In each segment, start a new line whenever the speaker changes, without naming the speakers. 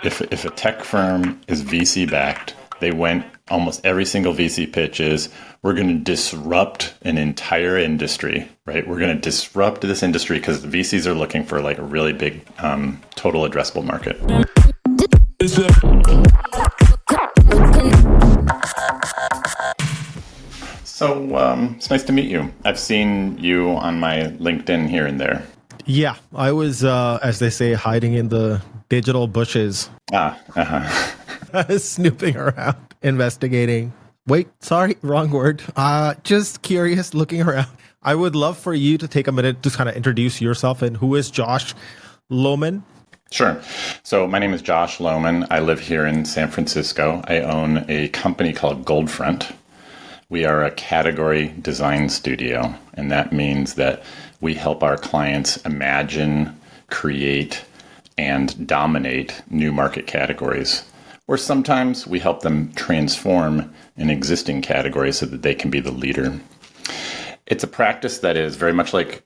if a tech firm is VC backed, they went almost every single VC pitch is, we're going to disrupt an entire industry, right? We're going to disrupt this industry because the VCs are looking for like a really big total addressable market. So it's nice to meet you. I've seen you on my LinkedIn here and there.
Yeah, I was, as they say, hiding in the digital bushes. Snooping around, investigating. Wait, sorry, wrong word. Just curious, looking around. I would love for you to take a minute to kind of introduce yourself and who is Josh Lowman?
Sure. So my name is Josh Lowman. I live here in San Francisco. I own a company called Goldfront. We are a category design studio, and that means that we help our clients imagine, create, and dominate new market categories. Or sometimes we help them transform an existing category so that they can be the leader. It's a practice that is very much like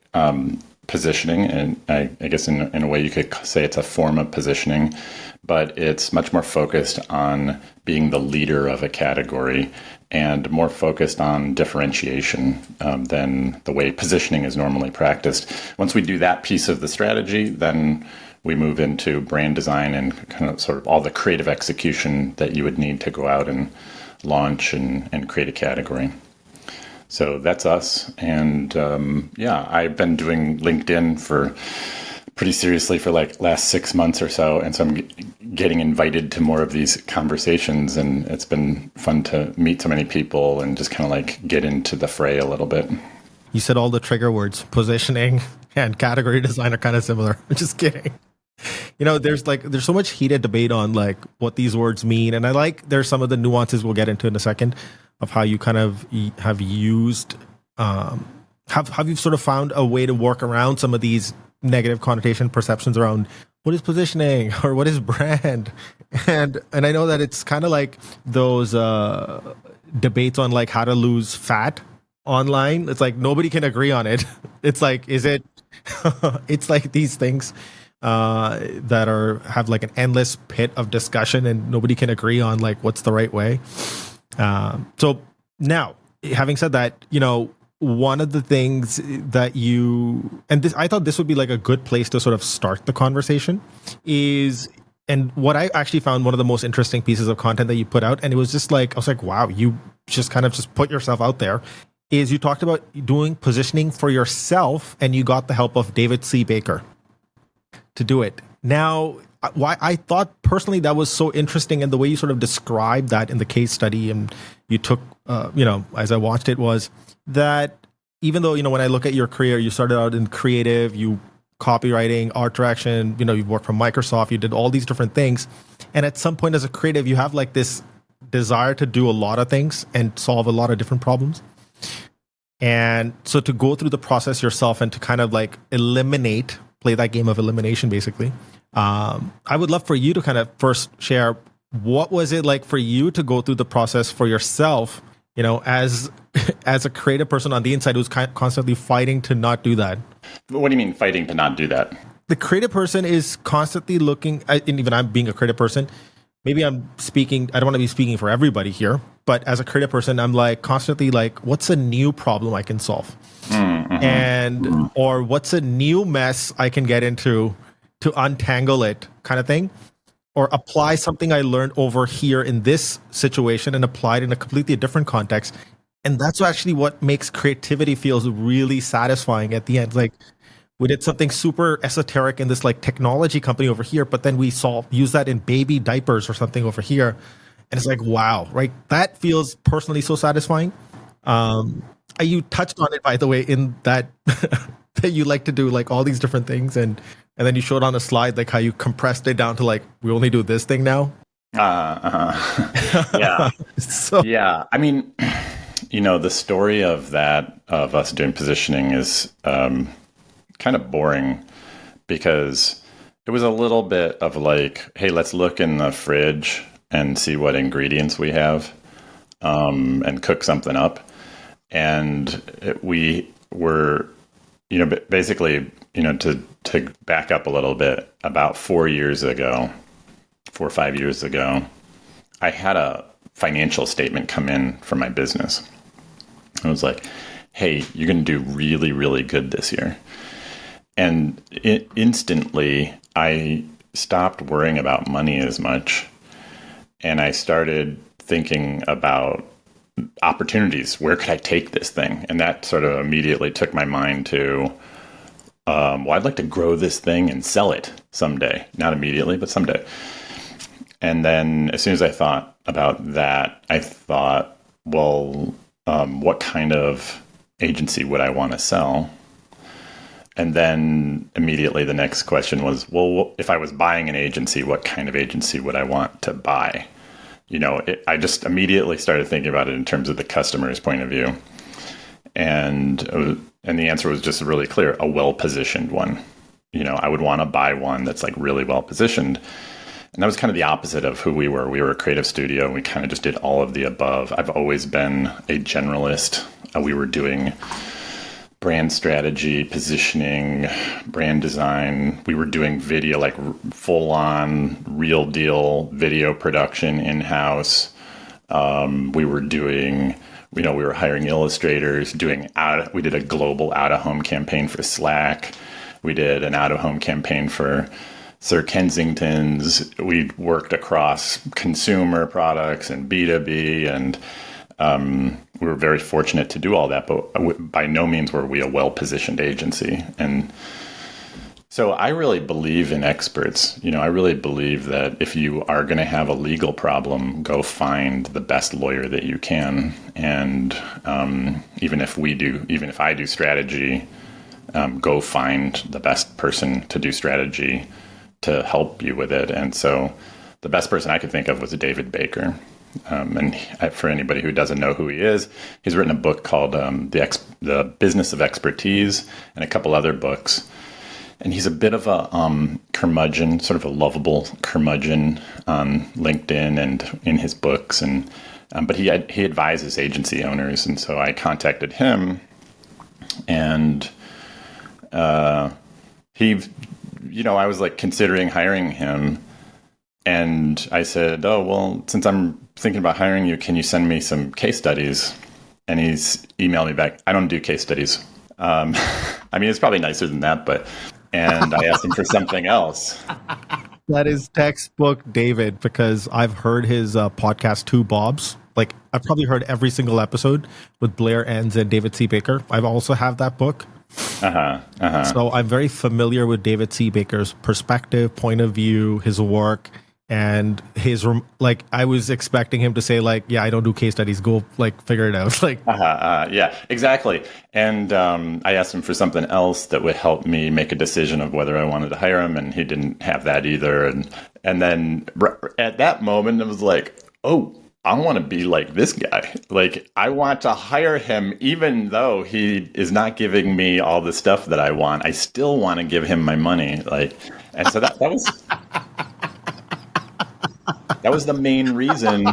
positioning, and I guess in a way you could say it's a form of positioning, but it's much more focused on being the leader of a category and more focused on differentiation than the way positioning is normally practiced. Once we do that piece of the strategy, then we move into brand design and kind of sort of all the creative execution that you would need to go out and launch and create a category. So that's us. And I've been doing LinkedIn for pretty seriously for like last 6 months or so. And so I'm getting invited to more of these conversations, and it's been fun to meet so many people and just kind of like get into the fray a little bit.
You said all the trigger words, positioning and category design are kind of similar. I'm just kidding. You know, there's so much heated debate on like what these words mean. And I like, there's some of the nuances we'll get into in a second of how you kind of have used, have you sort of found a way to work around some of these negative connotation perceptions around what is positioning or what is brand. And I know that it's kind of like those debates on like how to lose fat online. It's like nobody can agree on it. It's like, is it, it's like these things that have like an endless pit of discussion and nobody can agree on like what's the right way. So now, having said that, you know, one of the things that I thought this would be like a good place to sort of start the conversation is, and what I actually found one of the most interesting pieces of content that you put out, and it was just like, I was like, wow, you just kind of just put yourself out there, is you talked about doing positioning for yourself and you got the help of David C. Baker to do it. Now, why I thought personally that was so interesting, and the way you sort of described that in the case study and you took, as I watched it, was that even though, when I look at your career, you started out in creative, you copywriting, art direction, you worked for Microsoft, you did all these different things. And at some point as a creative, you have like this desire to do a lot of things and solve a lot of different problems. And so to go through the process yourself and to kind of like play that game of elimination, basically. I would love for you to kind of first share, what was it like for you to go through the process for yourself, as a creative person on the inside who's constantly fighting to not do that?
What do you mean fighting to not do that?
The creative person is constantly looking, and even I'm being a creative person, maybe I'm speaking, I don't want to be speaking for everybody here, but as a creative person, I'm like constantly like, what's a new problem I can solve? Or what's a new mess I can get into to untangle it, kind of thing, or apply something I learned over here in this situation and apply it in a completely different context. And that's actually what makes creativity feels really satisfying at the end. Like, we did something super esoteric in this like technology company over here, but then we use that in baby diapers or something over here. And it's like, wow, right? That feels personally so satisfying. You touched on it, by the way, in that that you like to do like all these different things, and then you showed on a slide like how you compressed it down to like, we only do this thing now.
Yeah. Yeah. I mean, the story of us doing positioning is kind of boring, because it was a little bit of like, hey, let's look in the fridge and see what ingredients we have, and cook something up. And we were, basically, to back up a little bit, about 4 4 or 5 years ago, I had a financial statement come in from my business. I was like, hey, you're going to do really, really good this year. And instantly, I stopped worrying about money as much. And I started thinking about opportunities. Where could I take this thing? And that sort of immediately took my mind to, well, I'd like to grow this thing and sell it someday. Not immediately, but someday. And then as soon as I thought about that, I thought, well, what kind of agency would I want to sell? And then immediately the next question was, well, if I was buying an agency, what kind of agency would I want to buy? I just immediately started thinking about it in terms of the customer's point of view. And the answer was just really clear, a well-positioned one. I would want to buy one that's like really well-positioned. And that was kind of the opposite of who we were. We were a creative studio, and we kind of just did all of the above. I've always been a generalist. We were doing brand strategy, positioning, brand design. We were doing video, like full-on, real deal video production in-house. We were doing, we were hiring illustrators, we did a global out-of-home campaign for Slack. We did an out-of-home campaign for Sir Kensington's. We worked across consumer products and B2B, and we were very fortunate to do all that, but by no means were we a well-positioned agency. And so I really believe in experts. I really believe that if you are going to have a legal problem, go find the best lawyer that you can. And even if I do strategy, go find the best person to do strategy to help you with it. And so the best person I could think of was David Baker. And for anybody who doesn't know who he is, he's written a book called The Business of Expertise and a couple other books. And he's a bit of a curmudgeon, sort of a lovable curmudgeon on LinkedIn and in his books. And but he advises agency owners. And so I contacted him, and I was like considering hiring him. And I said, oh, well, since I'm thinking about hiring you, can you send me some case studies? And he's emailed me back, I don't do case studies. It's probably nicer than that, and I asked him for something else.
That is textbook David, because I've heard his podcast, Two Bobs. Like, I've probably heard every single episode with Blair Enns and David C. Baker. I've also have that book. So I'm very familiar with David C. Baker's perspective, point of view, his work, and his I was expecting him to say yeah, I don't do case studies. Go figure it out.
Yeah, exactly. And I asked him for something else that would help me make a decision of whether I wanted to hire him, and he didn't have that either. And then at that moment, it was like, oh, I want to be like this guy. I want to hire him, even though he is not giving me all the stuff that I want. I still want to give him my money. And so that was that was the main reason.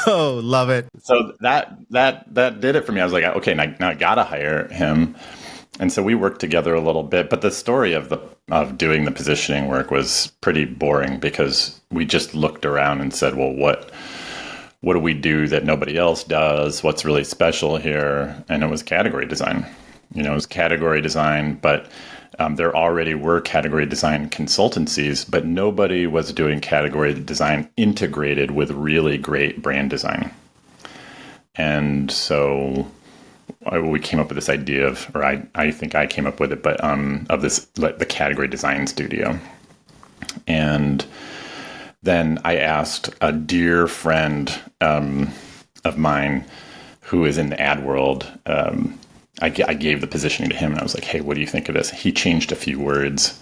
Oh, love it.
So that did it for me. I was like, okay, now I gotta hire him. And so we worked together a little bit, but the story of doing the positioning work was pretty boring, because we just looked around and said, well, what do we do that nobody else does? What's really special here? And it was category design. It was category design, but there already were category design consultancies, but nobody was doing category design integrated with really great brand design. And so we came up with this idea I think I came up with it, but of this, the category design studio. And then I asked a dear friend of mine who is in the ad world. I gave the positioning to him, and I was like, hey, what do you think of this? He changed a few words,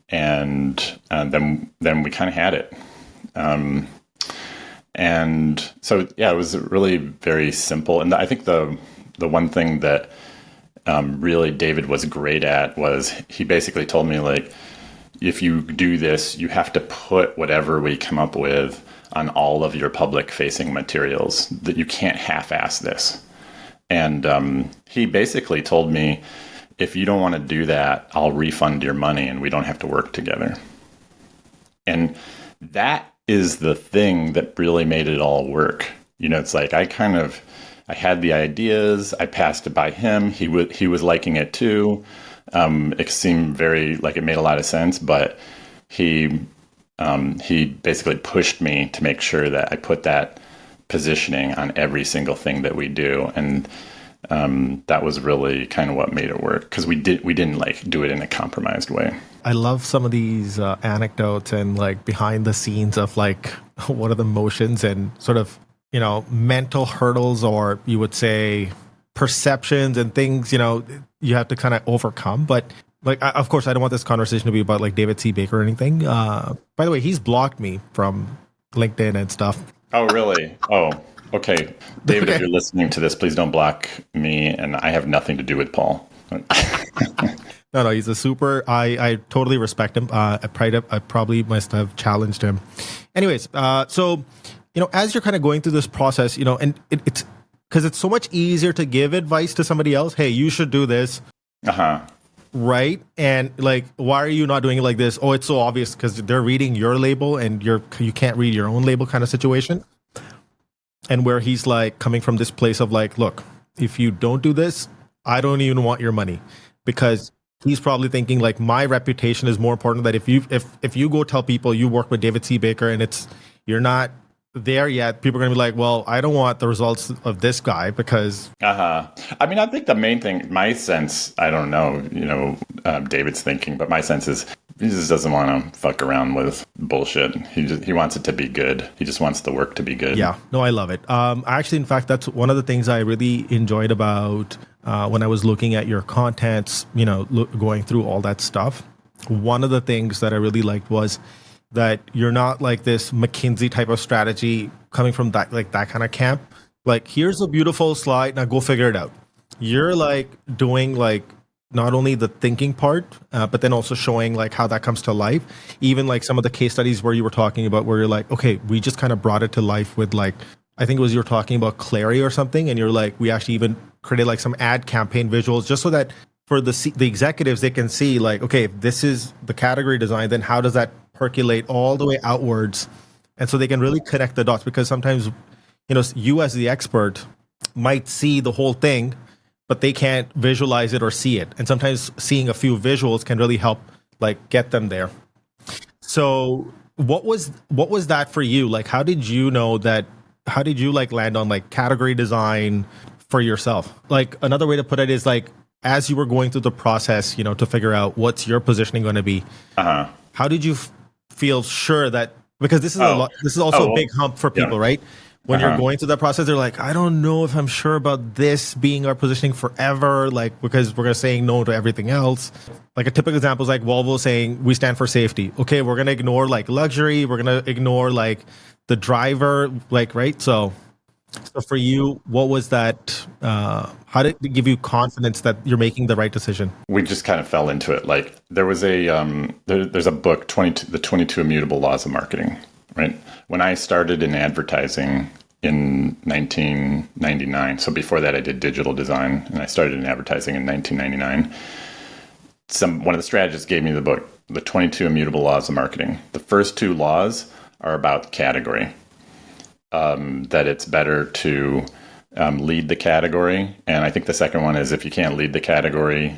and then we kind of had it. And so, yeah, it was really very simple. And I think the one thing that really David was great at was he basically told me, if you do this, you have to put whatever we come up with on all of your public facing materials, that you can't half-ass this. And he basically told me, if you don't want to do that, I'll refund your money and we don't have to work together. And that is the thing that really made it all work. It's like I had the ideas, I passed it by him. He was liking it too. It seemed very like it made a lot of sense, but he basically pushed me to make sure that I put that positioning on every single thing that we do. And that was really kind of what made it work, because we didn't like do it in a compromised way.
I love some of these anecdotes and like behind the scenes of like what are the motions and sort of, mental hurdles, or you would say perceptions and things, you have to kind of overcome. But like, of course, I don't want this conversation to be about like David C. Baker or anything. By the way, he's blocked me from LinkedIn and stuff.
Oh, really? Oh, okay. David, if you're listening to this, please don't block me. And I have nothing to do with Paul.
No, he's a super. I totally respect him. I probably must have challenged him. Anyways, so as you're kind of going through this process, and it's because it's so much easier to give advice to somebody else. Hey, you should do this. Right? And like, why are you not doing it like this? Oh, it's so obvious because they're reading your label and you can't read your own label kind of situation. And where he's like coming from this place of like, look, if you don't do this, I don't even want your money, because he's probably thinking like my reputation is more important. That if you go tell people you work with David C. Baker and you're not there yet, people are going to be like, well, I don't want the results of this guy because... I
mean, I think the main thing, my sense, I don't know, David's thinking, but my sense is he just doesn't want to fuck around with bullshit. He wants it to be good. He just wants the work to be good.
Yeah, no, I love it. Actually, in fact, that's one of the things I really enjoyed about when I was looking at your contents, going through all that stuff. One of the things that I really liked was that you're not like this McKinsey type of strategy coming from that kind of camp. Like, here's a beautiful slide, now go figure it out. You're like doing like not only the thinking part, but then also showing like how that comes to life. Even like some of the case studies where you were talking about where you're like, okay, we just kind of brought it to life with like, I think it was you were talking about Clari or something, and you're like, we actually even created like some ad campaign visuals just so that for the executives, they can see like, okay, if this is the category design, then how does that percolate all the way outwards? And so they can really connect the dots, because sometimes, you as the expert might see the whole thing, but they can't visualize it or see it. And sometimes seeing a few visuals can really help like get them there. So what was that for you? Like, how did you like land on like category design for yourself? Like, another way to put it is like, as you were going through the process, to figure out what's your positioning going to be, how did you feel sure that, because this is also a big hump for people, right? When you're going through that process, they're like, I don't know if I'm sure about this being our positioning forever, like, because we're saying no to everything else. Like a typical example is like Volvo saying we stand for safety. Okay, we're going to ignore like luxury. We're going to ignore like the driver, like, right? So for you, what was that? How did it give you confidence that you're making the right decision?
We just kind of fell into it. Like there was there's a book, the 22 Immutable Laws of Marketing, right? When I started in advertising in 1999, so before that I did digital design, and I started in advertising in 1999. One of the strategists gave me the book, The 22 Immutable Laws of Marketing. The first two laws are about category. That it's better to lead the category. And I think the second one is if you can't lead the category,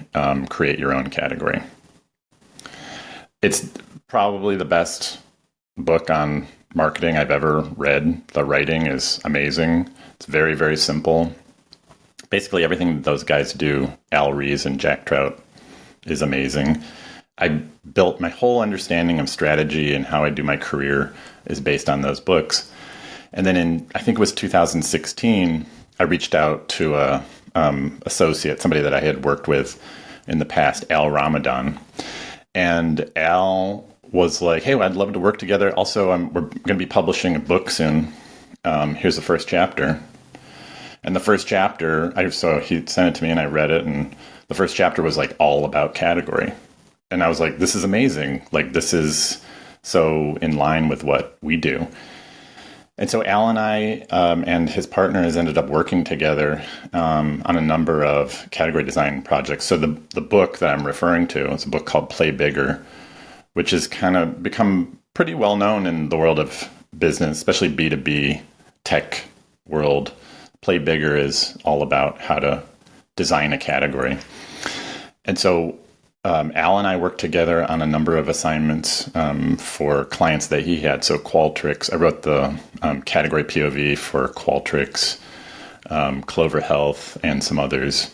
create your own category. It's probably the best book on marketing I've ever read. The writing is amazing. It's very, very simple. Basically everything that those guys do, Al Rees and Jack Trout, is amazing. I built my whole understanding of strategy and how I do my career is based on those books. And then I think it was 2016, I reached out to a associate, somebody that I had worked with in the past, Al Ramadan. And Al was like, hey, I'd love to work together. Also, we're going to be publishing a book soon. Here's the first chapter. And the first chapter, so he sent it to me and I read it. And the first chapter was like all about category. And I was like, this is amazing. Like, this is so in line with what we do. And so Al and I and his partners ended up working together on a number of category design projects. So the book that I'm referring to is a book called Play Bigger, which has kind of become pretty well known in the world of business, especially B2B tech world. Play Bigger is all about how to design a category. And so Al and I worked together on a number of assignments for clients that he had. So Qualtrics, I wrote the category POV for Qualtrics, Clover Health, and some others.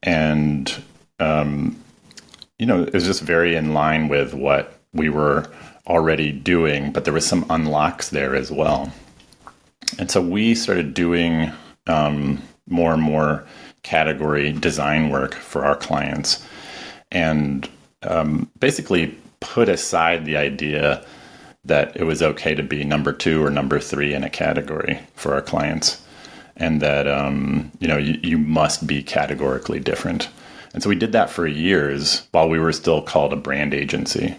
And, it was just very in line with what we were already doing, but there was some unlocks there as well. And so we started doing more and more category design work for our clients, and basically put aside the idea that it was okay to be number 2 or number 3 in a category for our clients, and that you must be categorically different. And so we did that for years while we were still called a brand agency.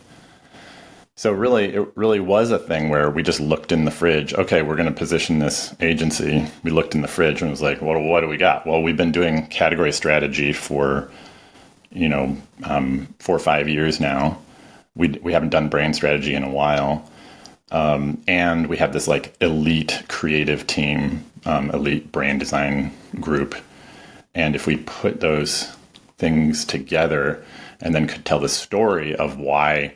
So it really was a thing where we just looked in the fridge. Okay, we're going to position this agency. We looked in the fridge and was like, well, what do we got? Well, we've been doing category strategy for 4 or 5 years now. We haven't done brand strategy in a while. And we have this like elite creative team, elite brand design group. And if we put those things together and then could tell the story of why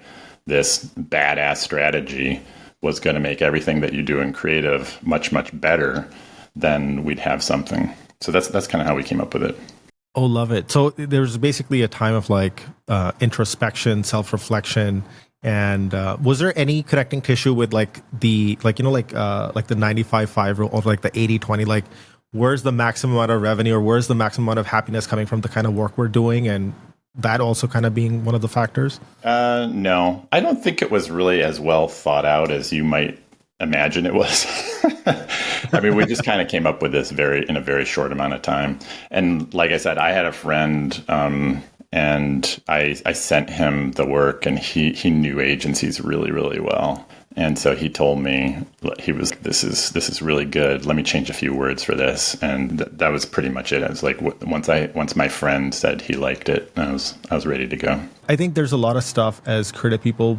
this badass strategy was going to make everything that you do in creative much, much better, then we'd have something. So that's kind of how we came up with it.
Oh, love it. So there's basically a time of like introspection, self-reflection. And was there any connecting tissue with like the 95-5 rule or like the 80-20, like where's the maximum amount of revenue or where's the maximum amount of happiness coming from the kind of work we're doing? And that also kind of being one of the factors?
No, I don't think it was really as well thought out as you might imagine it was. I mean, we just kind of came up with this in a very short amount of time. And like I said, I had a friend, and I sent him the work, and he knew agencies really, really well. And so he told me, this is really good. Let me change a few words for this. And that was pretty much it. I was like, once my friend said he liked it, I was ready to go.
I think there's a lot of stuff as creative people,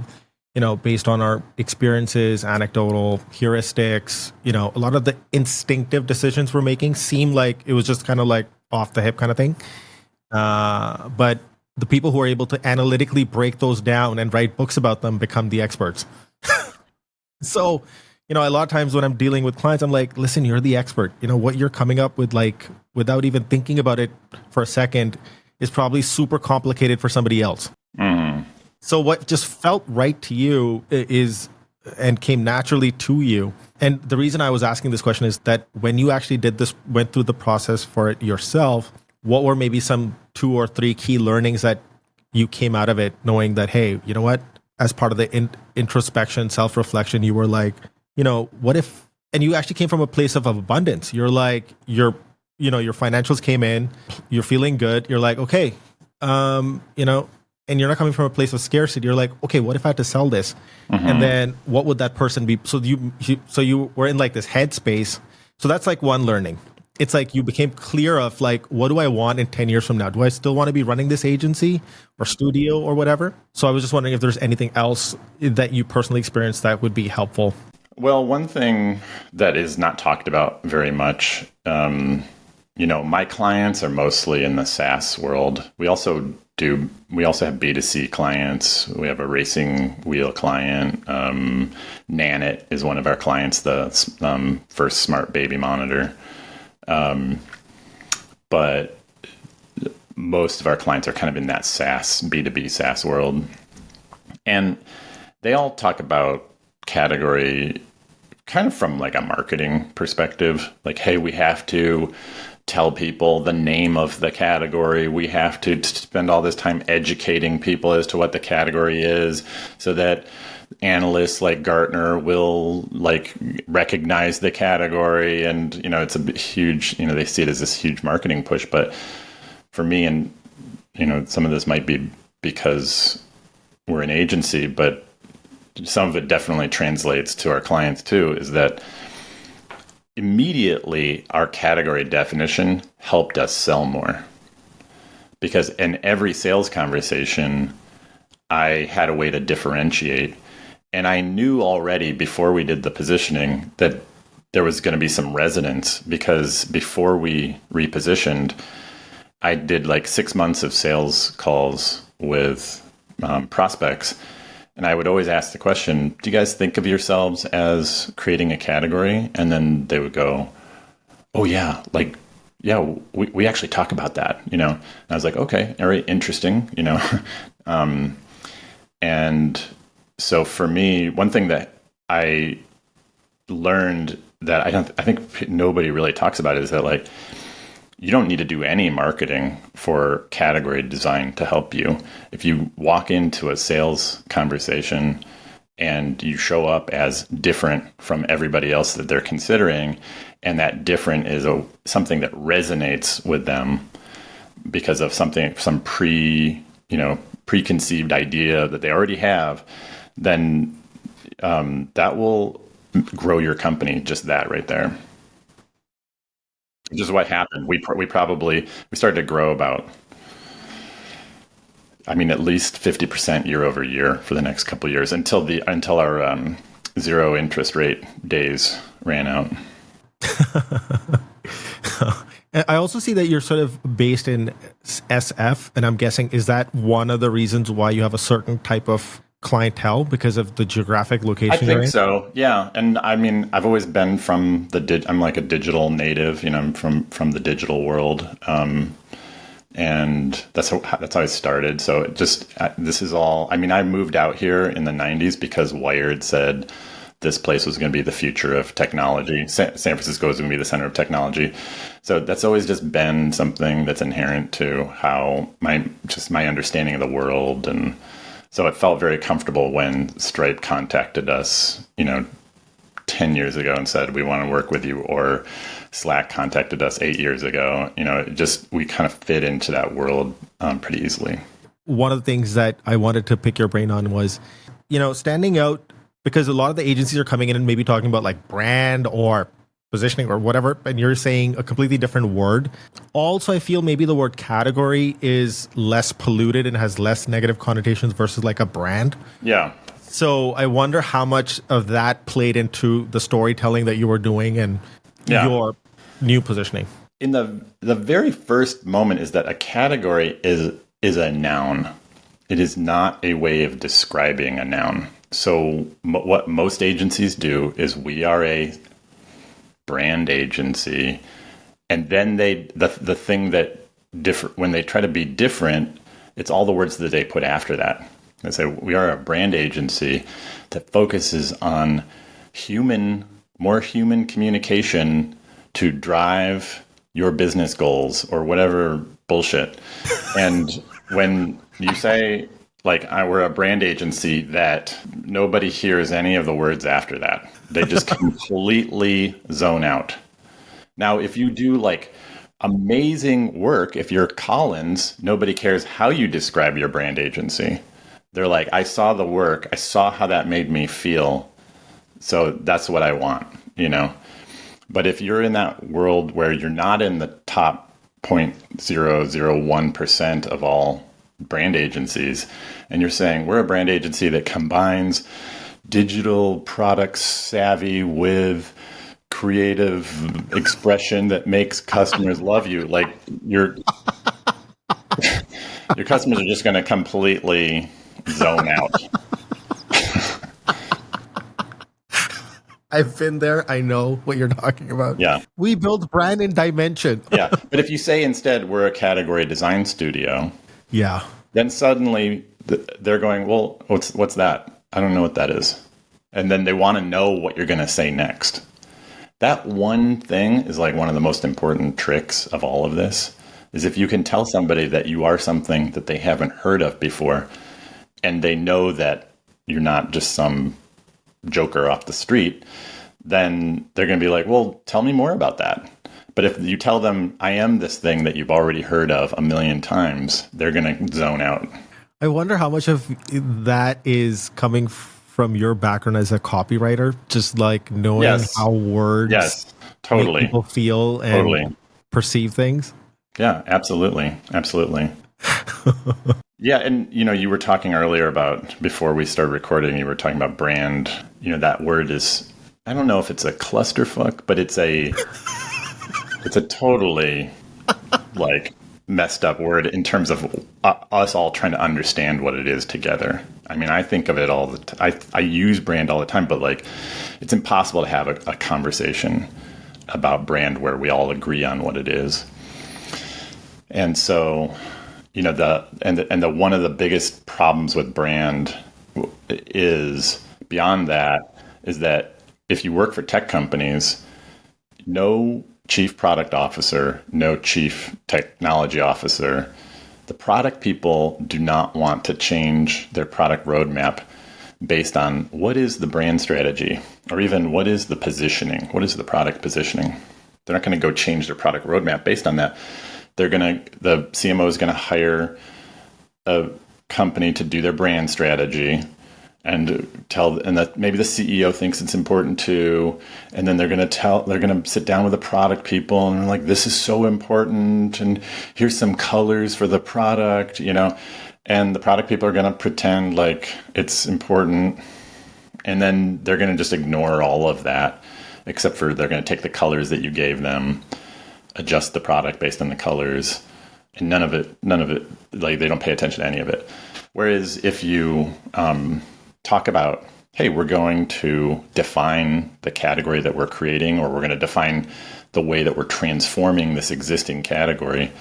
based on our experiences, anecdotal heuristics, a lot of the instinctive decisions we're making seem like it was just kind of like off the hip kind of thing. But the people who are able to analytically break those down and write books about them become the experts. So, a lot of times when I'm dealing with clients, I'm like, listen, you're the expert. What you're coming up with, like, without even thinking about it for a second, is probably super complicated for somebody else.
Mm-hmm.
So what just felt right to you and came naturally to you. And the reason I was asking this question is that when you actually went through the process for it yourself, what were maybe some 2 or 3 key learnings that you came out of it knowing that, hey, you know what? As part of the introspection, self-reflection, you were like, what if, and you actually came from a place of abundance. You're like, your financials came in, you're feeling good. You're like, okay, and you're not coming from a place of scarcity. You're like, okay, what if I had to sell this? Mm-hmm. And then what would that person be? So you were in like this headspace. So that's like one learning. It's like you became clear of like, what do I want in 10 years from now? Do I still want to be running this agency or studio or whatever? So I was just wondering if there's anything else that you personally experienced that would be helpful.
Well, one thing that is not talked about very much, my clients are mostly in the SaaS world. We also have B2C clients. We have a racing wheel client. Nanit is one of our clients, the first smart baby monitor. But most of our clients are kind of in that SaaS, B2B SaaS world. And they all talk about category kind of from like a marketing perspective. Like, hey, we have to tell people the name of the category. We have to spend all this time educating people as to what the category is so that analysts like Gartner will like recognize the category. And, it's a huge, they see it as this huge marketing push. But for me, and, some of this might be because we're an agency, but some of it definitely translates to our clients too, is that immediately our category definition helped us sell more. Because in every sales conversation, I had a way to differentiate. And I knew already before we did the positioning that there was going to be some resonance, because before we repositioned, I did like 6 months of sales calls with prospects. And I would always ask the question, do you guys think of yourselves as creating a category? And then they would go, oh yeah, like, yeah, we actually talk about that, you know? And I was like, okay, all right, interesting, you know? And so for me, one thing that I learned that I think nobody really talks about is that, like, you don't need to do any marketing for category design to help you. If you walk into a sales conversation and you show up as different from everybody else that they're considering, and that different is something that resonates with them because of some preconceived idea that they already have, then that will grow your company, just that right there. Which is what happened. We started to grow about, at least 50% year over year for the next couple of years until our zero interest rate days ran out.
I also see that you're sort of based in SF, and I'm guessing, is that one of the reasons why you have a certain type of clientele because of the geographic location?
I think so, yeah. And I've always been from I'm like a digital native, I'm from the digital world, and that's how I started. So this is all. I moved out here in the '90s because Wired said this place was going to be the future of technology. San Francisco is going to be the center of technology. So that's always just been something that's inherent to how my understanding of the world. And so it felt very comfortable when Stripe contacted us, 10 years ago and said, we want to work with you, or Slack contacted us 8 years ago. We kind of fit into that world pretty easily.
One of the things that I wanted to pick your brain on was, standing out, because a lot of the agencies are coming in and maybe talking about like brand or positioning or whatever, and you're saying a completely different word. Also, I feel maybe the word category is less polluted and has less negative connotations versus like a brand.
Yeah.
So I wonder how much of that played into the storytelling that you were doing and your new positioning.
In the very first moment is that a category is a noun. It is not a way of describing a noun. So what most agencies do is, we are a brand agency, and then the thing that when they try to be different, it's all the words that they put after that. They say, we are a brand agency that focuses on more human communication to drive your business goals, or whatever bullshit. And when you say, like, we're a brand agency, that nobody hears any of the words after that. They just completely zone out. Now, if you do like amazing work, if you're Collins, nobody cares how you describe your brand agency. They're like, I saw the work, I saw how that made me feel, so that's what I want, But if you're in that world where you're not in the top 0.001% of all brand agencies, and you're saying, we're a brand agency that combines digital product savvy with creative expression that makes customers love you, like your customers are just going to completely zone out.
I've been there. I know what you're talking about.
Yeah.
We build brand in dimension.
Yeah. But if you say instead, we're a category design studio, then suddenly they're going, well, what's that? I don't know what that is. And then they want to know what you're going to say next. That one thing is like one of the most important tricks of all of this, is if you can tell somebody that you are something that they haven't heard of before, and they know that you're not just some joker off the street, then they're going to be like, well, tell me more about that. But if you tell them, I am this thing that you've already heard of a million times, they're going to zone out.
I wonder how much of that is coming from your background as a copywriter, just like knowing how words make people feel and perceive things.
Yeah, absolutely. Absolutely. Yeah, and you were talking earlier about, before we started recording, you were talking about brand. That word is, I don't know if it's a clusterfuck, but it's a totally like messed up word in terms of us all trying to understand what it is together. I mean, I think of it all the time. I use brand all the time, but like, it's impossible to have a conversation about brand where we all agree on what it is. And so, the one of the biggest problems with brand is, beyond that, is that if you work for tech companies, no chief product officer, no chief technology officer, the product people do not want to change their product roadmap based on what is the brand strategy, or even what is the positioning, what is the product positioning. They're not going to go change their product roadmap based on that. The CMO is going to hire a company to do their brand strategy and that maybe the CEO thinks it's important too. And then they're going to sit down with the product people and they're like, this is so important. And here's some colors for the product, and the product people are going to pretend like it's important. And then they're going to just ignore all of that, except for they're going to take the colors that you gave them, adjust the product based on the colors, and none of it, like, they don't pay attention to any of it. Whereas if you talk about, hey, we're going to define the category that we're creating, or we're going to define the way that we're transforming this existing category,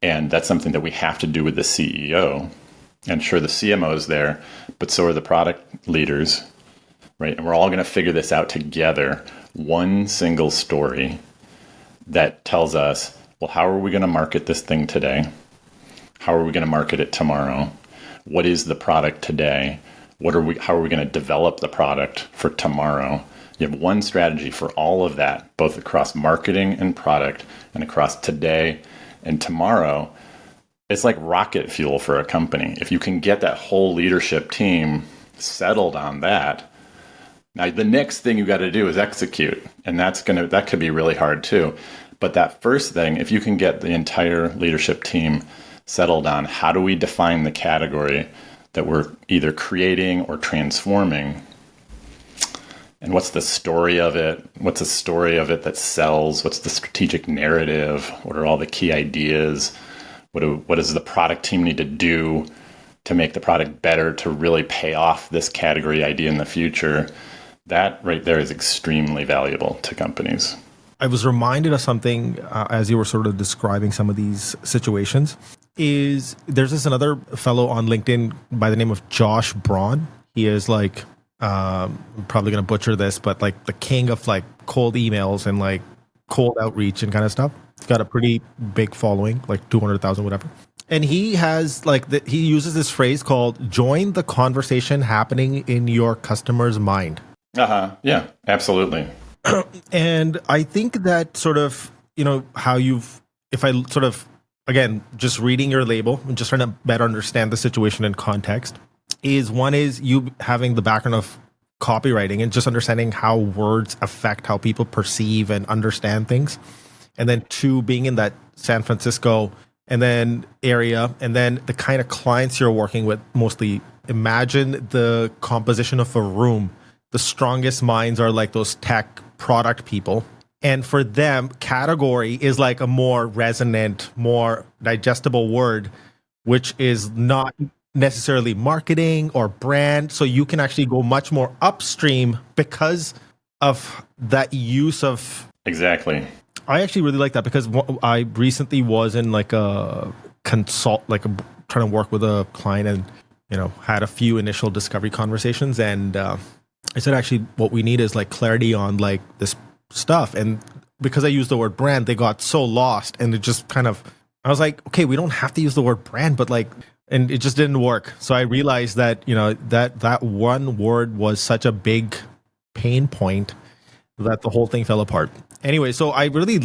and that's something that we have to do with the CEO. And sure, the CMO is there, but so are the product leaders, right? And we're all going to figure this out together, one single story that tells us, well, how are we going to market this thing today? How are we going to market it tomorrow? What is the product today? How are we going to develop the product for tomorrow? You have one strategy for all of that, both across marketing and product, and across today and tomorrow. It's like rocket fuel for a company. If you can get that whole leadership team settled on that, now the next thing you got to do is execute, and that could be really hard too. But that first thing, if you can get the entire leadership team settled on how do we define the category that we're either creating or transforming, and what's the story of it? What's the story of it that sells? What's the strategic narrative? What are all the key ideas? What does the product team need to do to make the product better, to really pay off this category idea in the future? That right there is extremely valuable to companies.
I was reminded of something as you were sort of describing some of these situations. There's this another fellow on LinkedIn by the name of Josh Braun. He is like, I'm probably going to butcher this, but like the king of like cold emails and like cold outreach and kind of stuff. He's got a pretty big following, like 200,000, whatever. And he has he uses this phrase called "join the conversation happening in your customer's mind."
Yeah, absolutely.
And I think that sort of, if I sort of, again, just reading your label and just trying to better understand the situation and context, is you having the background of copywriting and just understanding how words affect how people perceive and understand things. And then two, being in that San Francisco and then area, and then the kind of clients you're working with mostly. Imagine the composition of a room. The strongest minds are like those tech product people. And for them, category is like a more resonant, more digestible word, which is not necessarily marketing or brand. So you can actually go much more upstream because of that use of...
Exactly.
I actually really like that because I recently was in like a trying to work with a client and, had a few initial discovery conversations. And I said, actually, what we need is like clarity on like this stuff. And because I used the word brand, they got so lost. And it just kind of, I was like, okay, we don't have to use the word brand, but like, and it just didn't work. So I realized that, that one word was such a big pain point that the whole thing fell apart. Anyway, so I really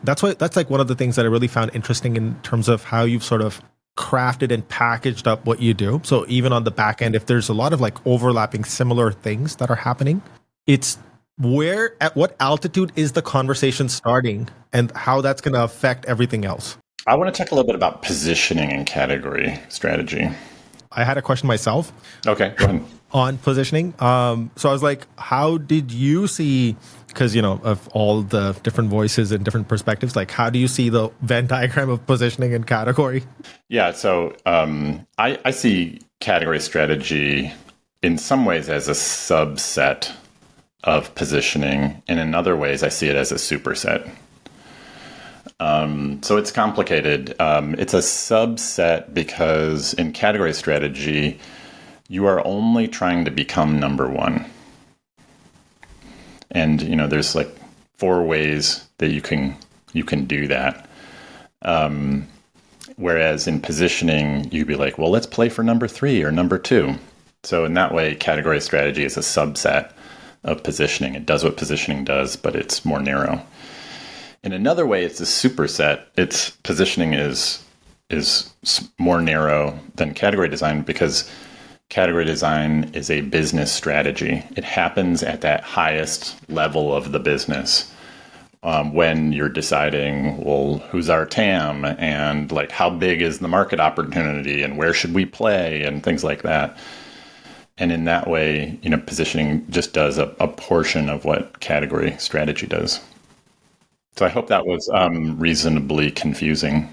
that's like one of the things that I really found interesting in terms of how you've sort of crafted and packaged up what you do. So even on the back end, if there's a lot of like overlapping similar things that are happening, it's at what altitude is the conversation starting and how that's going to affect everything else.
I want to talk a little bit about positioning and category strategy.
I had a question myself
Okay, go ahead.
on positioning. So I was like, how did you see, because, of all the different voices and different perspectives, like, how do you see the Venn diagram of positioning and category?
Yeah, so I see category strategy in some ways as a subset of positioning, and in other ways I see it as a superset. So it's complicated. It's a subset because in category strategy, you are only trying to become number one. And there's like 4 ways that you can do that. Whereas in positioning, you'd be like, well, let's play for number 3 or number 2. So in that way, category strategy is a subset of positioning. It does what positioning does, but it's more narrow. In another way, it's a superset. Its positioning is more narrow than category design because category design is a business strategy. It happens at that highest level of the business when you're deciding, well, who's our TAM and like how big is the market opportunity and where should we play and things like that. And in that way, positioning just does a portion of what category strategy does. So I hope that was reasonably confusing.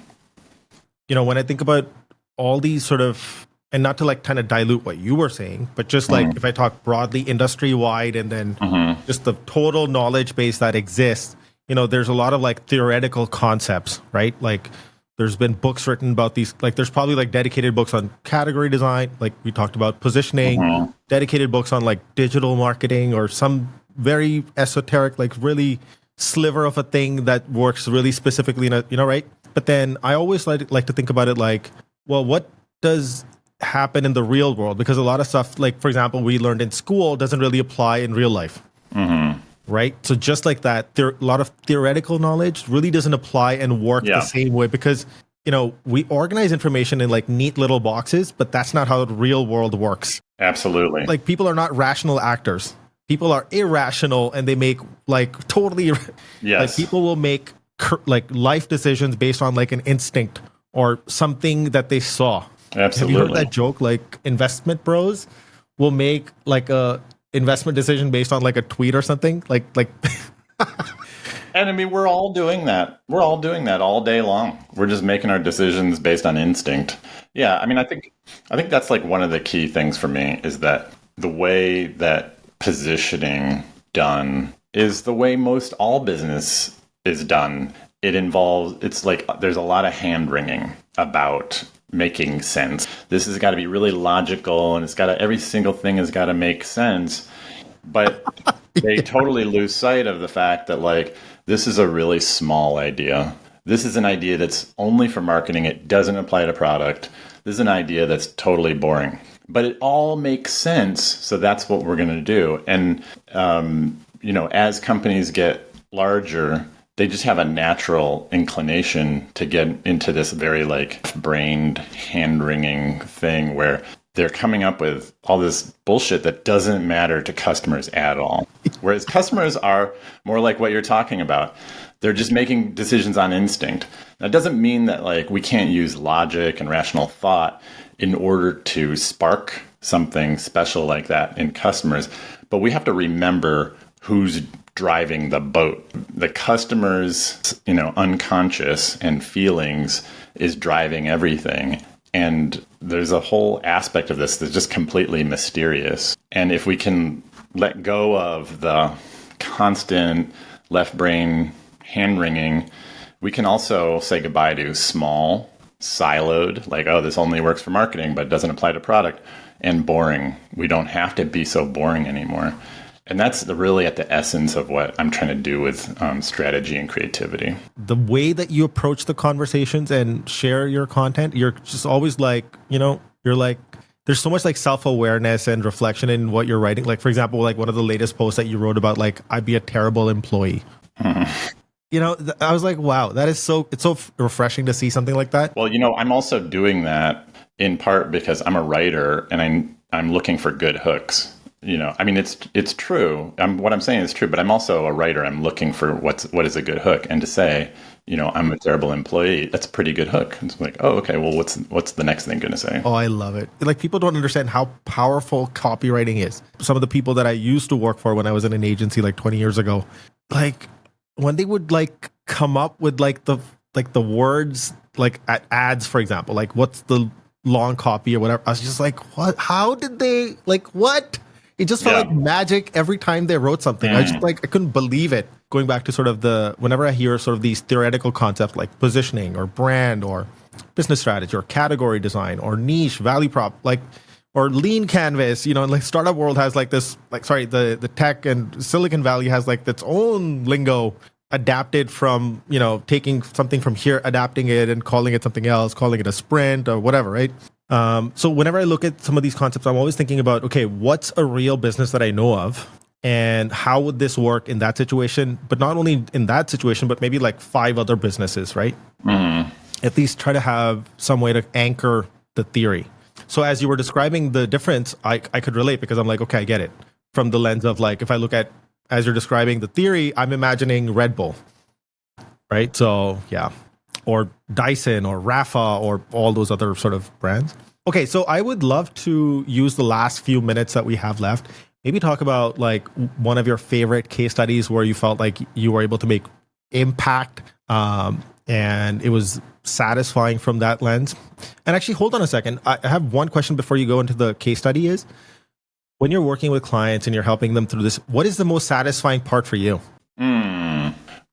When I think about all these sort of, and not to like kind of dilute what you were saying, but just like if I talk broadly industry wide and then just the total knowledge base that exists, there's a lot of like theoretical concepts, right? Like there's been books written about these, like there's probably like dedicated books on category design, like we talked about positioning, dedicated books on like digital marketing or some very esoteric, like really sliver of a thing that works really specifically in a, right? But then I always like to think about it like, well, what does happen in the real world? Because a lot of stuff, like for example, we learned in school doesn't really apply in real life. Right? So just like that, a lot of theoretical knowledge really doesn't apply and work the same way because, we organize information in like neat little boxes, but that's not how the real world works.
Absolutely.
Like people are not rational actors. People are irrational and they make like totally, like people will make like life decisions based on like an instinct or something that they saw.
Absolutely.
Have you heard that joke? Like investment bros will make like a investment decision based on like a tweet or something like
And I mean, we're all doing that. We're all doing that all day long. We're just making our decisions based on instinct. Yeah. I mean, I think that's like one of the key things for me is that the way that positioning done is the way most all business is done. It's like there's a lot of hand wringing about making sense. This has got to be really logical and every single thing has got to make sense. But they totally lose sight of the fact that like this is a really small idea. This is an idea that's only for marketing. It doesn't apply to product. This is an idea that's totally boring. But it all makes sense. So that's what we're going to do. And, as companies get larger, they just have a natural inclination to get into this very like brained, hand-wringing thing where they're coming up with all this bullshit that doesn't matter to customers at all. Whereas customers are more like what you're talking about. They're just making decisions on instinct. That doesn't mean that like we can't use logic and rational thought in order to spark something special like that in customers. But we have to remember who's driving the boat. The customer's, unconscious and feelings is driving everything. And there's a whole aspect of this that's just completely mysterious. And if we can let go of the constant left brain hand-wringing, we can also say goodbye to small, siloed, like, oh, this only works for marketing, but doesn't apply to product, and boring. We don't have to be so boring anymore. And that's really at the essence of what I'm trying to do with strategy and creativity.
The way that you approach the conversations and share your content, you're just always like, you're like, there's so much like self-awareness and reflection in what you're writing. Like, for example, like one of the latest posts that you wrote about, like, I'd be a terrible employee. I was like, wow, it's so refreshing to see something like that.
Well, I'm also doing that in part because I'm a writer and I'm looking for good hooks. I mean, it's true. What I'm saying is true, but I'm also a writer. I'm looking for what is a good hook, and to say, I'm a terrible employee, that's a pretty good hook. It's like, oh, okay, well, what's the next thing going to say?
Oh, I love it. Like, people don't understand how powerful copywriting is. Some of the people that I used to work for when I was in an agency like 20 years ago, like when they would like come up with like the words like at ads, for example, like what's the long copy or whatever, I was just like, what? How did they what? It just felt like magic every time they wrote something. I just I couldn't believe it. Going back to sort of whenever I hear sort of these theoretical concepts like positioning or brand or business strategy or category design or niche value prop, or lean canvas, like startup world has like this, the tech and Silicon Valley has like its own lingo adapted from, taking something from here, adapting it and calling it something else, calling it a sprint or whatever, right? So whenever I look at some of these concepts, I'm always thinking about, okay, what's a real business that I know of? And how would this work in that situation? But not only in that situation, but maybe like 5 other businesses, right? Mm-hmm. At least try to have some way to anchor the theory. So as you were describing the difference, I could relate because I'm like, okay, I get it. From the lens of like, if I look at, as you're describing the theory, I'm imagining Red Bull, right? So yeah. Or Dyson or Rafa or all those other sort of brands. Okay, so I would love to use the last few minutes that we have left. Maybe talk about like one of your favorite case studies where you felt like you were able to make impact and it was satisfying from that lens. And actually, hold on a second. I have one question before you go into the case study is, when you're working with clients and you're helping them through this, what is the most satisfying part for you?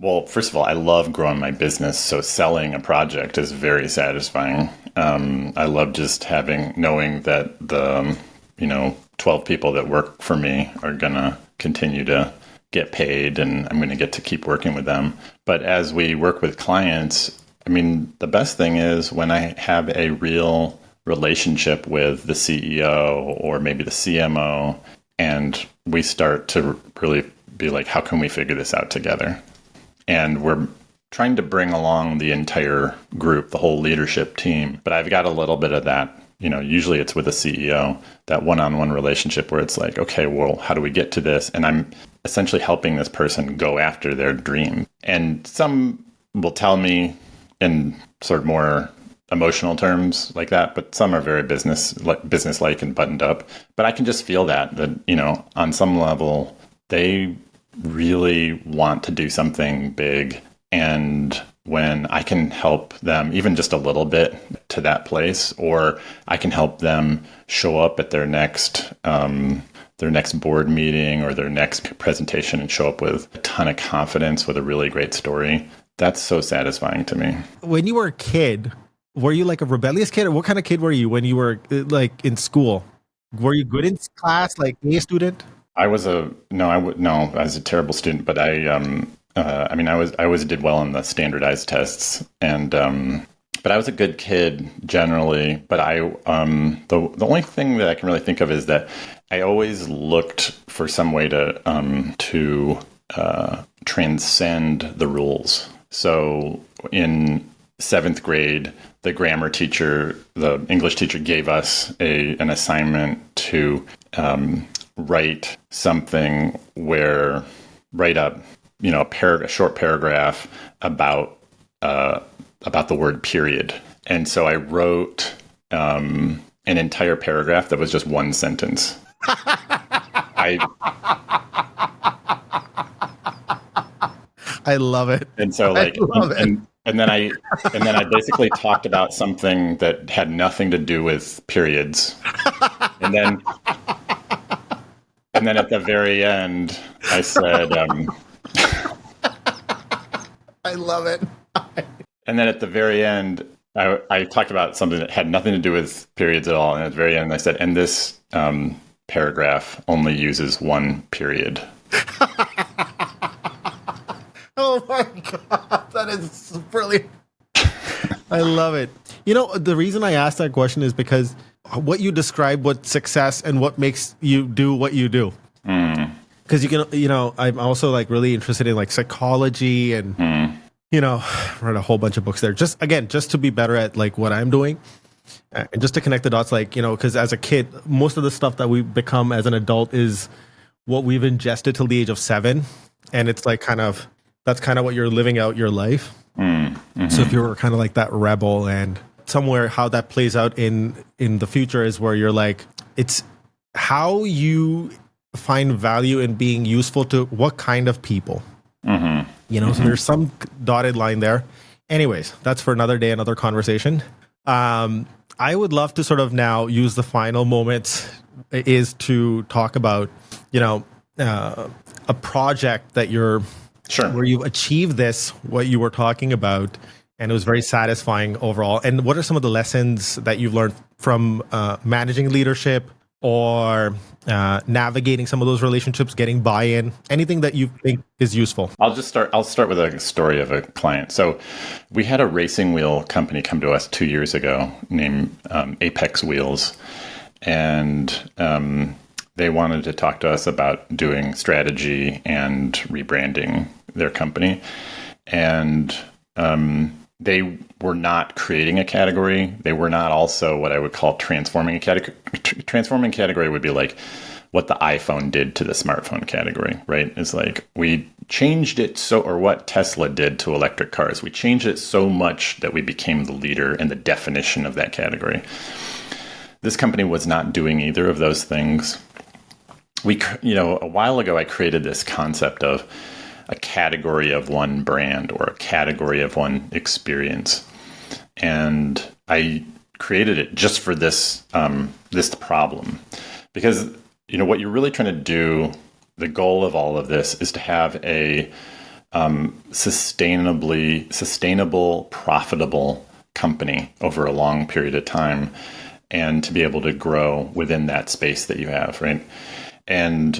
Well, first of all, I love growing my business. So selling a project is very satisfying. I love just knowing that the, 12 people that work for me are going to continue to get paid and I'm going to get to keep working with them. But as we work with clients, I mean, the best thing is when I have a real relationship with the CEO or maybe the CMO, and we start to really be like, how can we figure this out together? And we're trying to bring along the entire group, the whole leadership team. But I've got a little bit of that, usually it's with a CEO, that one-on-one relationship where it's like, okay, well, how do we get to this? And I'm essentially helping this person go after their dream. And some will tell me in sort of more emotional terms like that, but some are very business-like and buttoned up. But I can just feel that, on some level, they really want to do something big. And when I can help them even just a little bit to that place, or I can help them show up at their next board meeting or their next presentation and show up with a ton of confidence with a really great story, that's so satisfying to me.
When you were a kid, were you like a rebellious kid, or what kind of kid were you when you were like in school? Were you good in class, like A student?
I was a terrible student, but I always did well on the standardized tests, and but I was a good kid generally. But the only thing that I can really think of is that I always looked for some way to transcend the rules. So in 7th grade, the grammar teacher, the English teacher, gave us an assignment to write something write up, a short paragraph about the word period. And so I wrote an entire paragraph that was just one sentence. I
love it.
And so and then I basically talked about something that had nothing to do with periods. And then at the very end, I said,
I love it.
And then at the very end, I talked about something that had nothing to do with periods at all. And at the very end, I said, and this paragraph only uses one period.
Oh my God, that is brilliant. I love it. The reason I asked that question is because what you describe, what success and what makes you do what you do. Because you can, I'm also like really interested in like psychology and, read a whole bunch of books there. Just to be better at like what I'm doing. And just to connect the dots, like, because as a kid, most of the stuff that we become as an adult is what we've ingested till the age of 7. And it's like that's kind of what you're living out your life.
Mm-hmm.
So if you're kind of like that rebel, and somewhere how that plays out in the future is where you're like, it's how you find value in being useful to what kind of people.
Mm-hmm.
So there's some dotted line there. Anyways, that's for another day, another conversation. I would love to sort of now use the final moments is to talk about, a project that where you've achieved this, what you were talking about, and it was very satisfying overall. And what are some of the lessons that you've learned from managing leadership or navigating some of those relationships, getting buy-in, anything that you think is useful?
I'll start with a story of a client. So we had a racing wheel company come to us 2 years ago named Apex Wheels. And they wanted to talk to us about doing strategy and rebranding their company. And they were not creating a category. They were not also what I would call transforming a category. Transforming category would be like what the iPhone did to the smartphone category, right? It's like we changed it or what Tesla did to electric cars. We changed it so much that we became the leader and the definition of that category. This company was not doing either of those things. A while ago, I created this concept of a category of one brand or a category of one experience. And I created it just for this problem. Because, what you're really trying to do, the goal of all of this is to have a sustainable, profitable company over a long period of time, and to be able to grow within that space that you have, right? And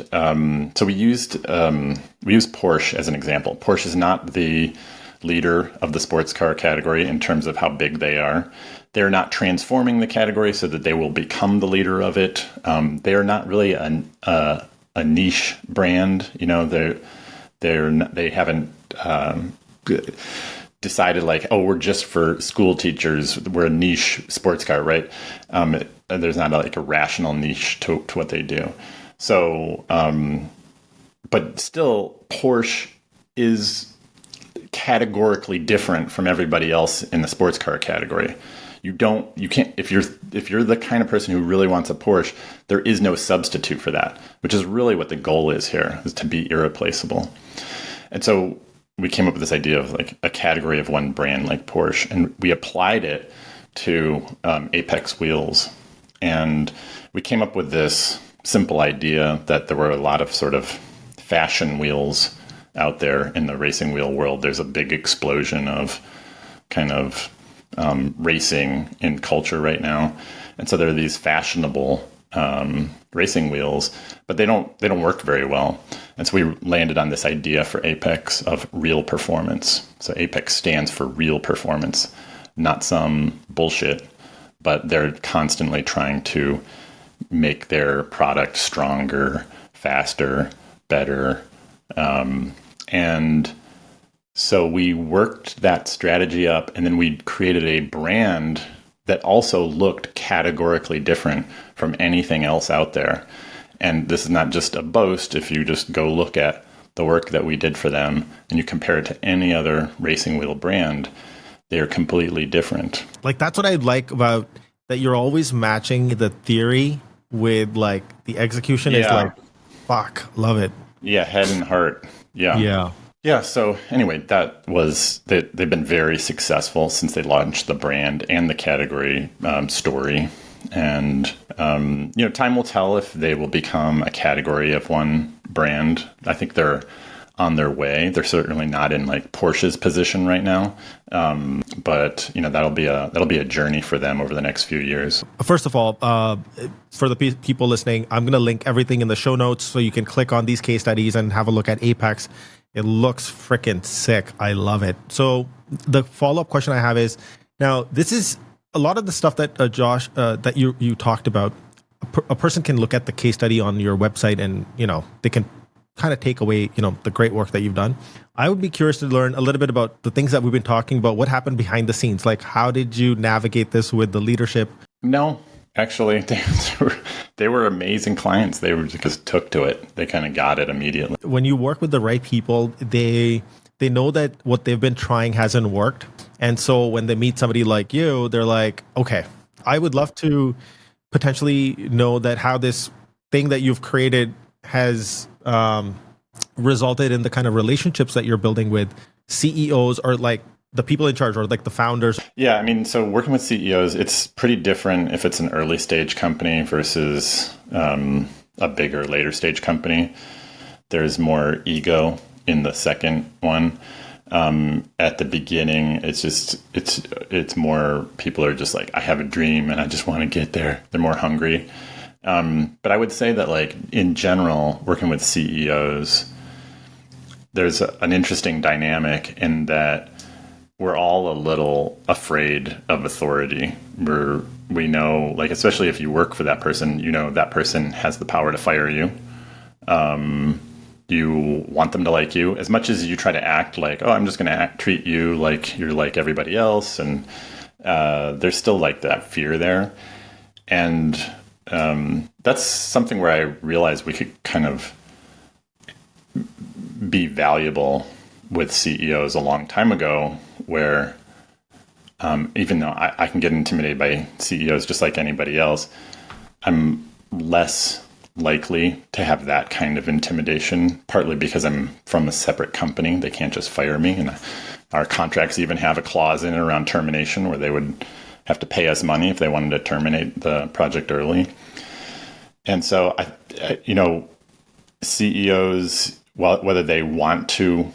so we used Porsche as an example. Porsche is not the leader of the sports car category in terms of how big they are. They're not transforming the category so that they will become the leader of it. They are not really a niche brand. They haven't decided like, oh, we're just for school teachers. We're a niche sports car, right? There's not a rational niche to what they do. So, but still, Porsche is categorically different from everybody else in the sports car category. You can't, if you're the kind of person who really wants a Porsche, there is no substitute for that, which is really what the goal is here, is to be irreplaceable. And so we came up with this idea of like a category of one brand like Porsche, and we applied it to Apex Wheels. And we came up with this simple idea that there were a lot of sort of fashion wheels out there in the racing wheel world. There's a big explosion of kind of racing in culture right now. And so there are these fashionable racing wheels, but they don't work very well. And so we landed on this idea for Apex of real performance. So Apex stands for real performance, not some bullshit, but they're constantly trying to make their product stronger, faster, better. And so we worked that strategy up, and then we created a brand that also looked categorically different from anything else out there. And this is not just a boast. If you just go look at the work that we did for them and you compare it to any other racing wheel brand, they're completely different.
Like, that's what I like about that you're always matching the theory with like the execution. Is like, fuck, love it.
Yeah, head and heart. Yeah. So anyway, they've been very successful since they launched the brand and the category story. And time will tell if they will become a category of one brand. I think they're on their way. They're certainly not in like Porsche's position right now, but that'll be a journey for them over the next few years.
First of all, for the people listening, I'm going to link everything in the show notes so you can click on these case studies and have a look at Apex. It looks freaking sick. I love it. So the follow-up question I have is, now this is a lot of the stuff that Josh that you talked about. A person can look at the case study on your website and they can kind of take away, the great work that you've done. I would be curious to learn a little bit about the things that we've been talking about. What happened behind the scenes? Like, how did you navigate this with the leadership?
No, actually, they were amazing clients. They were just took to it. They kind of got it immediately.
When you work with the right people, they know that what they've been trying hasn't worked. And so when they meet somebody like you, they're like, okay, I would love to potentially know that how this thing that you've created has resulted in the kind of relationships that you're building with CEOs or like the people in charge or like the founders.
Yeah, I mean, so working with CEOs, it's pretty different if it's an early stage company versus a bigger later stage company. There's more ego in the second one. At the beginning, it's more people are just like, I have a dream and I just want to get there. They're more hungry. But I would say that like in general, working with CEOs, there's an interesting dynamic in that we're all a little afraid of authority. We know, like, especially if you work for that person, that person has the power to fire you. You want them to like you as much as you try to act like, oh, I'm just going to treat you like you're like everybody else. And there's still like that fear there. And that's something where I realized we could kind of be valuable with CEOs a long time ago, where even though I can get intimidated by CEOs just like anybody else, I'm less likely to have that kind of intimidation, partly because I'm from a separate company. They can't just fire me. And our contracts even have a clause in it around termination where they would have to pay us money if they wanted to terminate the project early. And so, CEOs, whether they want people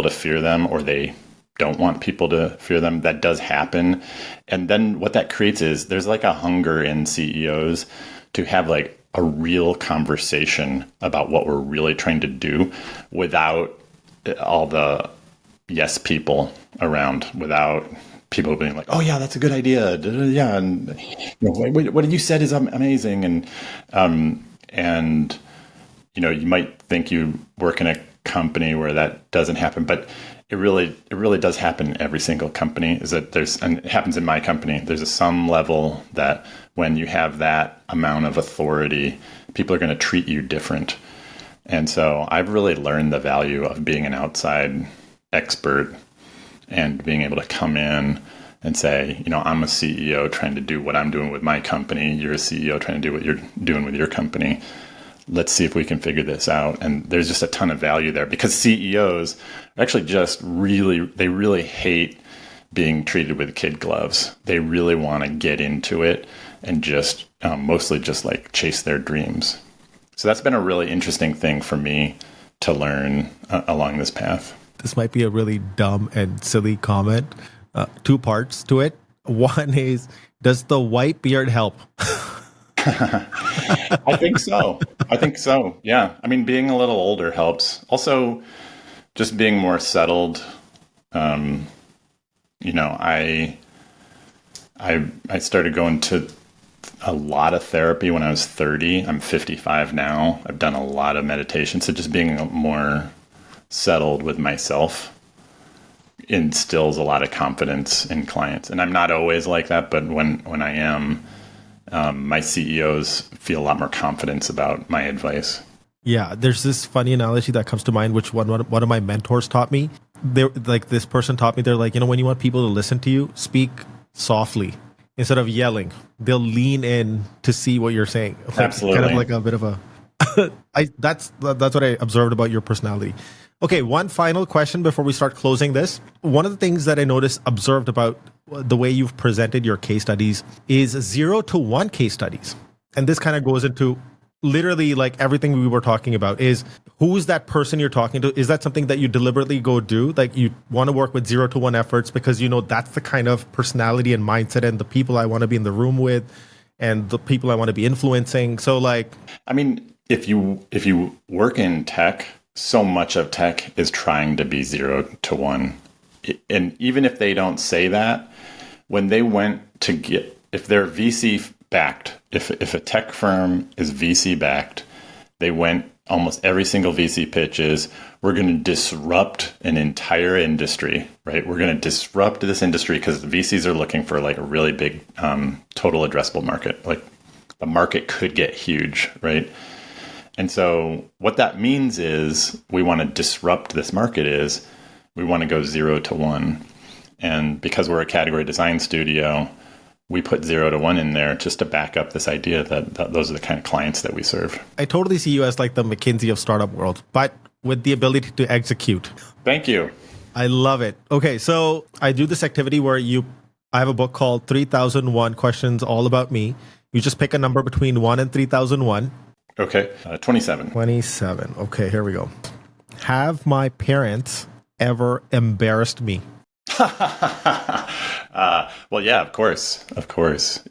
to fear them or they don't want people to fear them, that does happen. And then what that creates is there's like a hunger in CEOs to have like a real conversation about what we're really trying to do without all the yes people around, without people being like, oh yeah, that's a good idea. Yeah. And what you said is amazing. And you might think you work in a company where that doesn't happen, but it really does happen in every single company. And it happens in my company. There's some level that when you have that amount of authority, people are going to treat you different. And so I've really learned the value of being an outside expert and being able to come in and say, I'm a CEO trying to do what I'm doing with my company. You're a CEO trying to do what you're doing with your company. Let's see if we can figure this out. And there's just a ton of value there because CEOs actually they really hate being treated with kid gloves. They really want to get into it and just mostly just like chase their dreams. So that's been a really interesting thing for me to learn along this path.
This might be a really dumb and silly comment. Two parts to it. One is, does the white beard help?
I think so. Yeah. I mean, being a little older helps. Also, just being more settled. I started going to a lot of therapy when I was 30. I'm 55 now. I've done a lot of meditation. So just being more settled with myself instills a lot of confidence in clients. And I'm not always like that, but when I am, my CEOs feel a lot more confidence about my advice.
Yeah, there's this funny analogy that comes to mind, which one of my mentors taught me. This person taught me, they're like, when you want people to listen to you, speak softly instead of yelling. They'll lean in to see what you're saying.
Absolutely.
Kind of like a bit of a... that's what I observed about your personality. Okay, one final question before we start closing this. One of the things that I observed about the way you've presented your case studies is 0 to 1 case studies. And this kind of goes into literally like everything we were talking about is who's that person you're talking to? Is that something that you deliberately go do? Like you want to work with 0 to 1 efforts because that's the kind of personality and mindset and the people I want to be in the room with and the people I want to be influencing. So like,
I mean, if you work in tech, so much of tech is trying to be 0 to 1. And even if they don't say that, when they went to if they're VC backed, if a tech firm is VC backed, they went almost every single VC pitch is we're going to disrupt an entire industry, right? We're going to disrupt this industry because the VCs are looking for like a really big total addressable market. Like the market could get huge, right? And so what that means is we want to disrupt this market is we want to go 0 to 1. And because we're a category design studio, we put 0 to 1 in there just to back up this idea that those are the kind of clients that we serve. I
totally see you as like the McKinsey of startup world, but with the ability to execute.
Thank you.
I love it. Okay, so I do this activity where I have a book called 3001 Questions All About Me. You just pick a number between 1 and 3001.
Okay, 27.
27. Okay, here we go. Have my parents ever embarrassed me?
Well, yeah, of course.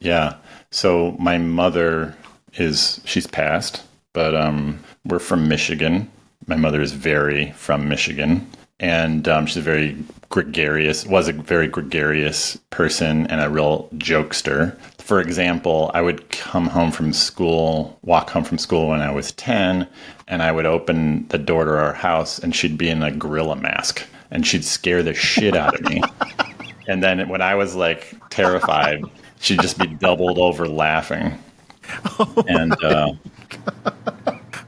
Yeah. So my mother she's passed, but we're from Michigan. My mother is from Michigan, and she's was a very gregarious person and a real jokester. For example, I would walk home from school when I was 10, and I would open the door to our house, and she'd be in a gorilla mask, and she'd scare the shit out of me. And then when I was like terrified, she'd just be doubled over laughing.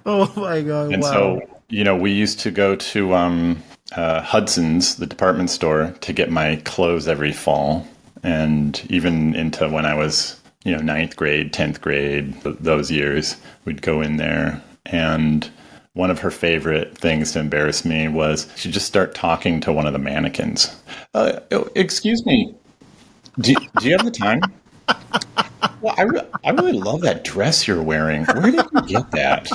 Oh my God.
And
wow.
So, we used to go to Hudson's, the department store, to get my clothes every fall. And even into when I was, 9th grade, 10th grade, those years, we'd go in there. And one of her favorite things to embarrass me was she'd just start talking to one of the mannequins. Excuse me, do you have the time? Well, I really love that dress you're wearing. Where did you get that?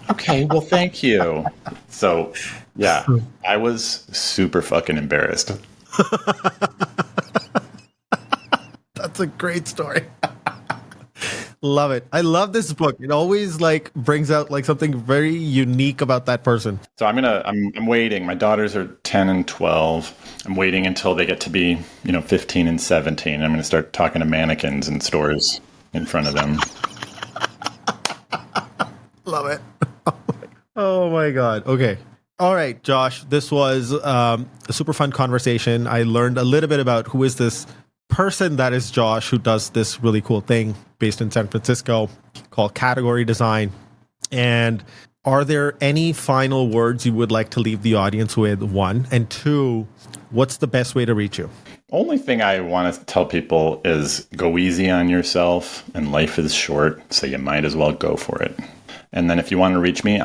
Okay, well, thank you. So, yeah, I was super fucking embarrassed.
That's a great story. Love it. I love this book. It always like brings out like something very unique about that person.
So I'm waiting. My daughters are 10 and 12. I'm waiting until they get to be, 15 and 17. I'm going to start talking to mannequins in stores in front of them.
Love it. Oh my God. Okay. All right, Josh, this was a super fun conversation. I learned a little bit about who is this person that is Josh, who does this really cool thing based in San Francisco called category design. And are there any final words you would like to leave the audience with? 1, and 2, what's the best way to reach you?
Only thing I want to tell people is go easy on yourself, and life is short, so you might as well go for it. And then if you want to reach me, you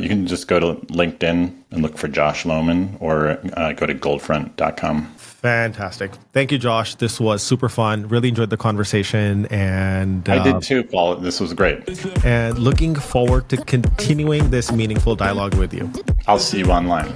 can just go to LinkedIn and look for Josh Lowman, or go to goldfront.com.
Fantastic. Thank you, Josh. This was super fun. Really enjoyed the conversation. And
I did too, Paul. This was great.
And looking forward to continuing this meaningful dialogue with you.
I'll see you online.